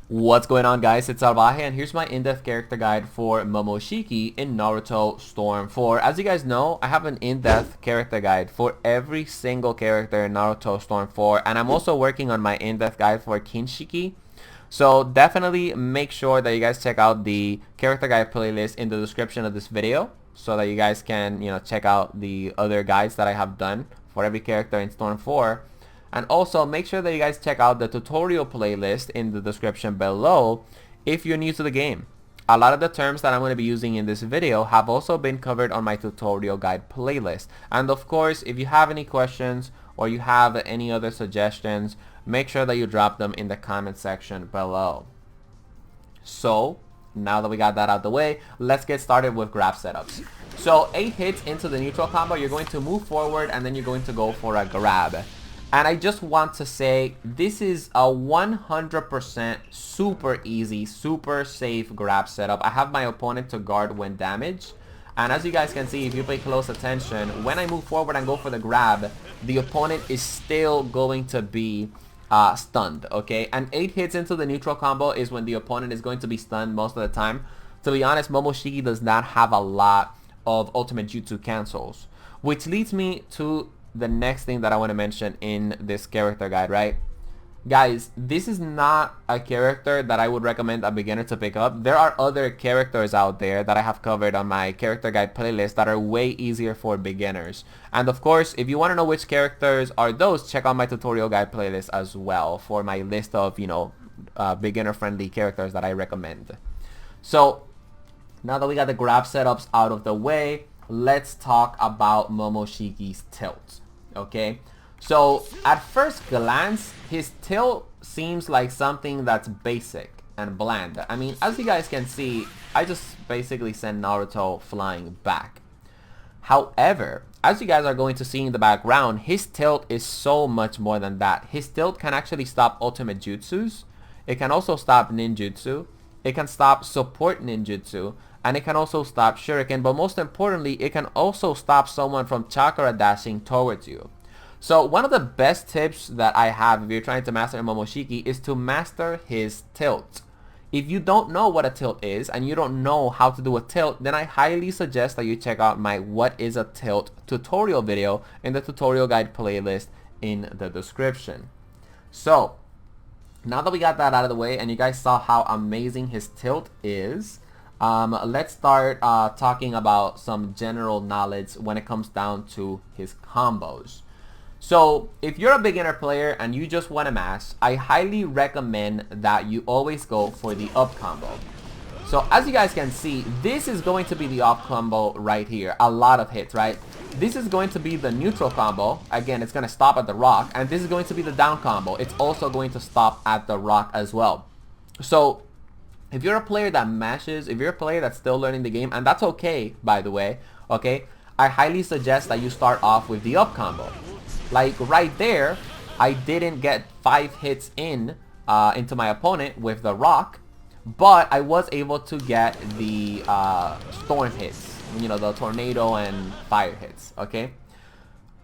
What's going on, guys? It's Salvajee, and here's my in-depth character guide for Momoshiki in Naruto Storm 4. As you guys know, I have an in-depth character guide for every single character in Naruto Storm 4, and I'm also working on my in-depth guide for Kinshiki. So definitely make sure that you guys check out the character guide playlist in the description of this video so that you guys can, check out the other guides that I have done for every character in Storm 4. And also make sure that you guys check out the tutorial playlist in the description below if you're new to the game. A lot of the terms that I'm going to be using in this video have also been covered on my tutorial guide playlist. And of course, if you have any questions or you have any other suggestions, make sure that you drop them in the comment section below. So now that we got that out of the way, let's get started with grab setups. So 8 hits into the neutral combo, you're going to move forward and then you're going to go for a grab. And I just want to say this is a 100% super easy, super safe grab setup. I have my opponent to guard when damaged. And as you guys can see, if you pay close attention, when I move forward and go for the grab, the opponent is still going to be stunned, okay? And 8 hits into the neutral combo is when the opponent is going to be stunned most of the time. To be honest, Momoshiki does not have a lot of ultimate jutsu cancels, which leads me to the next thing that I want to mention in this character guide, right? Guys, this is not a character that I would recommend a beginner to pick up. There are other characters out there that I have covered on my character guide playlist that are way easier for beginners. And of course, if you want to know which characters are those, check out my tutorial guide playlist as well for my list of, beginner friendly characters that I recommend. So now that we got the grab setups out of the way, let's talk about Momoshiki's tilt. Okay, so at first glance, his tilt seems like something that's basic and bland. I mean, as you guys can see, I just basically send Naruto flying back. However, as you guys are going to see in the background, his tilt is so much more than that. His tilt can actually stop ultimate jutsus. It can also stop ninjutsu. It can stop support ninjutsu. And it can also stop shuriken, but most importantly, it can also stop someone from chakra dashing towards you. So one of the best tips that I have if you're trying to master Momoshiki is to master his tilt. If you don't know what a tilt is and you don't know how to do a tilt, then I highly suggest that you check out my What is a Tilt tutorial video in the tutorial guide playlist in the description. So now that we got that out of the way and you guys saw how amazing his tilt is, let's start talking about some general knowledge when it comes down to his combos. So if you're a beginner player and you just want to mash, I highly recommend that you always go for the up combo. So as you guys can see, this is going to be the up combo right here. A lot of hits, right? This is going to be the neutral combo. Again, it's going to stop at the rock. And this is going to be the down combo. It's also going to stop at the rock as well. So if you're a player that mashes, if you're a player that's still learning the game, and that's okay, by the way, okay, I highly suggest that you start off with the up combo. Like right there, I didn't get 5 hits into my opponent with the rock, but I was able to get the storm hits, the tornado and fire hits, okay?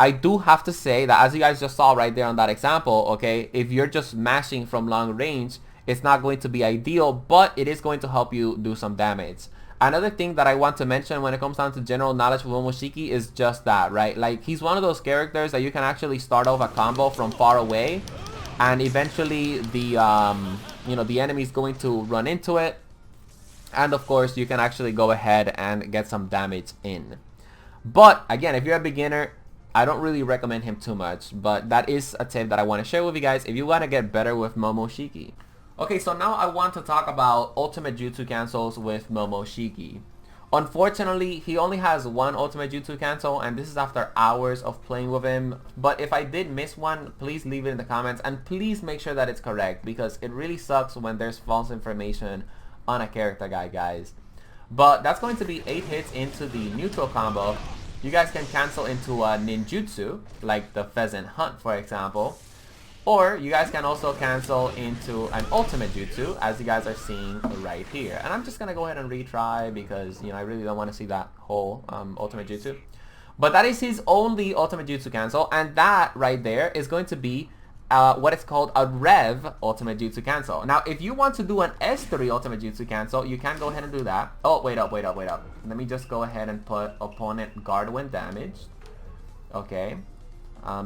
I do have to say that as you guys just saw right there on that example, okay, if you're just mashing from long range, it's not going to be ideal, but it is going to help you do some damage. Another thing that I want to mention when it comes down to general knowledge with Momoshiki is just that, right? Like, he's one of those characters that you can actually start off a combo from far away, and eventually the the enemy is going to run into it, and of course you can actually go ahead and get some damage in. But again, if you're a beginner, I don't really recommend him too much, but that is a tip that I want to share with you guys if you want to get better with Momoshiki. Okay, so now I want to talk about ultimate jutsu cancels with Momoshiki. Unfortunately, he only has one ultimate jutsu cancel, and this is after hours of playing with him. But if I did miss one, please leave it in the comments, and please make sure that it's correct, because it really sucks when there's false information on a character guide, guys. But that's going to be 8 hits into the neutral combo. You guys can cancel into a ninjutsu, like the pheasant hunt, for example. Or you guys can also cancel into an ultimate jutsu, as you guys are seeing right here. And I'm just going to go ahead and retry because, I really don't want to see that whole ultimate jutsu. But that is his only ultimate jutsu cancel, and that right there is going to be what is called a Rev Ultimate Jutsu Cancel. Now, if you want to do an S3 Ultimate Jutsu Cancel, you can go ahead and do that. Oh, wait up. Let me just go ahead and put opponent guard when damaged. Okay.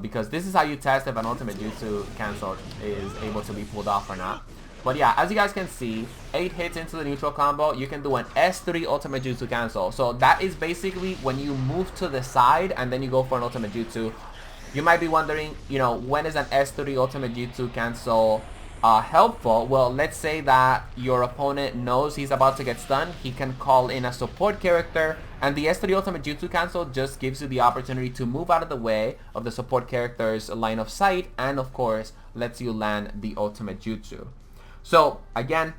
Because this is how you test if an Ultimate Jutsu Cancel is able to be pulled off or not. But yeah, as you guys can see, 8 hits into the neutral combo, you can do an S3 Ultimate Jutsu Cancel. So that is basically when you move to the side and then you go for an Ultimate Jutsu. You might be wondering, you know, when is an S3 Ultimate Jutsu Cancel helpful? Well, let's say that your opponent knows he's about to get stunned. He can call in a support character, and the S3 Ultimate Jutsu Cancel just gives you the opportunity to move out of the way of the support character's line of sight, and of course, lets you land the Ultimate Jutsu. So, again,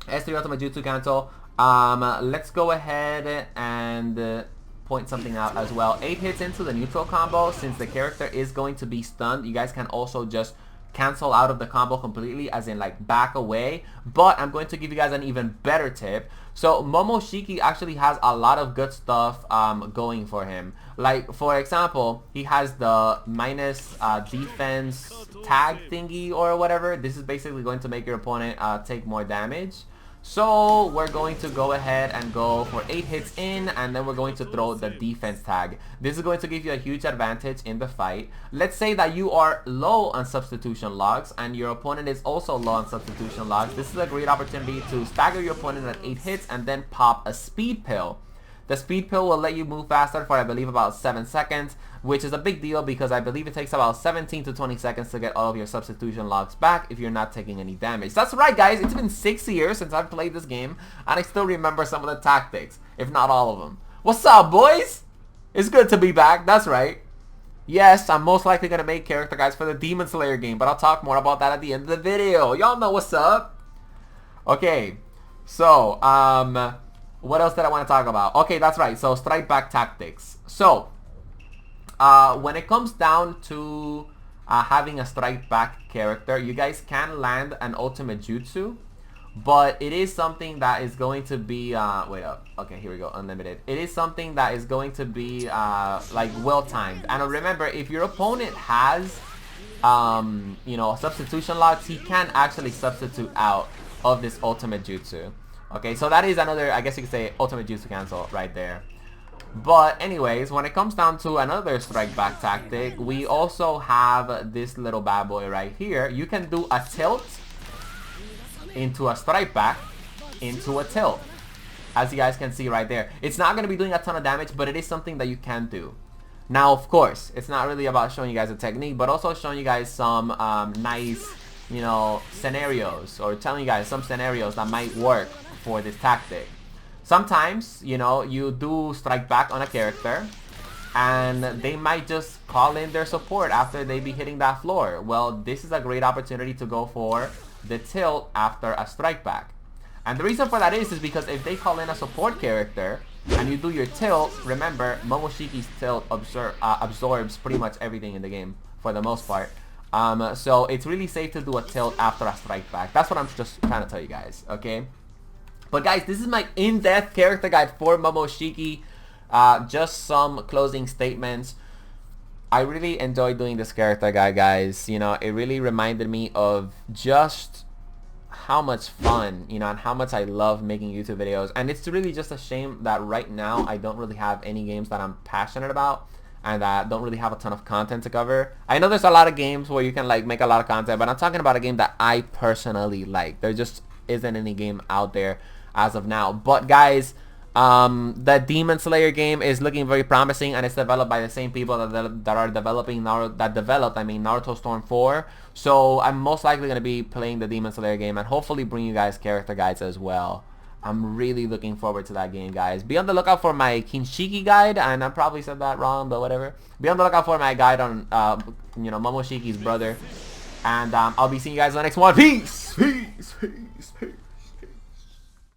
S3 Ultimate Jutsu Cancel. Let's go ahead and point something out as well. 8 hits into the neutral combo. Since the character is going to be stunned, you guys can also just cancel out of the combo completely, as in like back away. But I'm going to give you guys an even better tip. So Momoshiki actually has a lot of good stuff going for him. Like, for example, he has the minus defense tag thingy or whatever. This is basically going to make your opponent take more damage. So we're going to go ahead and go for 8 hits in, and then we're going to throw the defense tag. This is going to give you a huge advantage in the fight. Let's say that you are low on substitution logs and your opponent is also low on substitution logs. This is a great opportunity to stagger your opponent at 8 hits and then pop a speed pill. The speed pill will let you move faster for, I believe, about 7 seconds, which is a big deal because I believe it takes about 17 to 20 seconds to get all of your substitution logs back if you're not taking any damage. That's right, guys. It's been 6 years since I've played this game, and I still remember some of the tactics, if not all of them. What's up, boys? It's good to be back. That's right. Yes, I'm most likely going to make character guides for the Demon Slayer game, but I'll talk more about that at the end of the video. Y'all know what's up. Okay, so, what else did I want to talk about? Okay, that's right. So, strike back tactics. So, when it comes down to having a strike back character, you guys can land an ultimate jutsu, but it is something that is going to be wait up. Okay, here we go. Unlimited. It is something that is going to be like well timed. And remember, if your opponent has you know, substitution logs, he can actually substitute out of this ultimate jutsu. Okay, so that is another, I guess you could say, ultimate jutsu cancel right there. But anyways, when it comes down to another strike back tactic, we also have this little bad boy right here. You can do a tilt into a strike back into a tilt, as you guys can see right there. It's not going to be doing a ton of damage, but it is something that you can do. Now, of course, it's not really about showing you guys a technique, but also showing you guys some nice, you know, scenarios, or telling you guys some scenarios that might work for this tactic. Sometimes, you know, you do strike back on a character and they might just call in their support after they be hitting that floor. Well, this is a great opportunity to go for the tilt after a strike back. And the reason for that is because if they call in a support character and you do your tilt, remember, Momoshiki's tilt absorbs pretty much everything in the game for the most part. So it's really safe to do a tilt after a strike back. That's what I'm just trying to tell you guys, okay? But guys, this is my in-depth character guide for Momoshiki. Just some closing statements. I really enjoyed doing this character guide, guys. You know, it really reminded me of just how much fun, you know, and how much I love making YouTube videos. And it's really just a shame that right now I don't really have any games that I'm passionate about and that don't really have a ton of content to cover. I know there's a lot of games where you can like make a lot of content, but I'm talking about a game that I personally like. There just isn't any game out there as of now. But guys, the Demon Slayer game is looking very promising, and it's developed by the same people that are developing Naruto Storm 4. So I'm most likely going to be playing the Demon Slayer game and hopefully bring you guys character guides as well. I'm really looking forward to that game, guys. Be on the lookout for my Kinshiki guide, and I probably said that wrong, but whatever. Be on the lookout for my guide on you know, Momoshiki's brother. And I'll be seeing you guys in the next one. Peace! Peace! Peace! Peace!